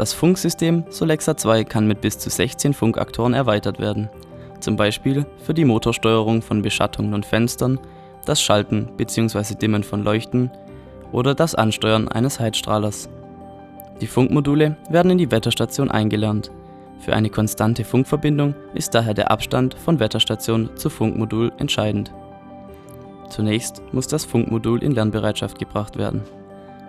Das Funksystem Solexa 2 kann mit bis zu 16 Funkaktoren erweitert werden, zum Beispiel für die Motorsteuerung von Beschattungen und Fenstern, das Schalten bzw. Dimmen von Leuchten oder das Ansteuern eines Heizstrahlers. Die Funkmodule werden in die Wetterstation eingelernt. Für eine konstante Funkverbindung ist daher der Abstand von Wetterstation zu Funkmodul entscheidend. Zunächst muss das Funkmodul in Lernbereitschaft gebracht werden.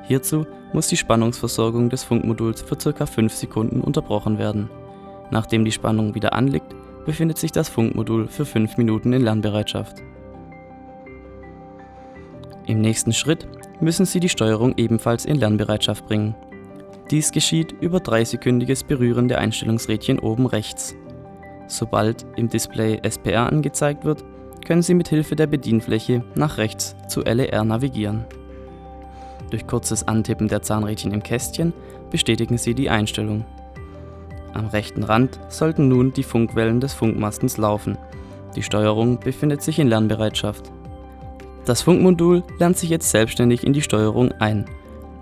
Hierzu muss die Spannungsversorgung des Funkmoduls für ca. 5 Sekunden unterbrochen werden. Nachdem die Spannung wieder anliegt, befindet sich das Funkmodul für 5 Minuten in Lernbereitschaft. Im nächsten Schritt müssen Sie die Steuerung ebenfalls in Lernbereitschaft bringen. Dies geschieht über 3-sekündiges Berühren der Einstellungsrädchen oben rechts. Sobald im Display SPR angezeigt wird, können Sie mit Hilfe der Bedienfläche nach rechts zu LER navigieren. Durch kurzes Antippen der Zahnrädchen im Kästchen bestätigen Sie die Einstellung. Am rechten Rand sollten nun die Funkwellen des Funkmastens laufen. Die Steuerung befindet sich in Lernbereitschaft. Das Funkmodul lernt sich jetzt selbstständig in die Steuerung ein.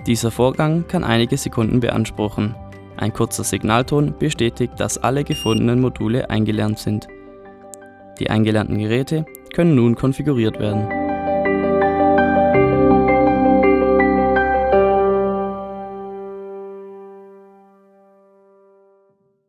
Dieser Vorgang kann einige Sekunden beanspruchen. Ein kurzer Signalton bestätigt, dass alle gefundenen Module eingelernt sind. Die eingelernten Geräte können nun konfiguriert werden.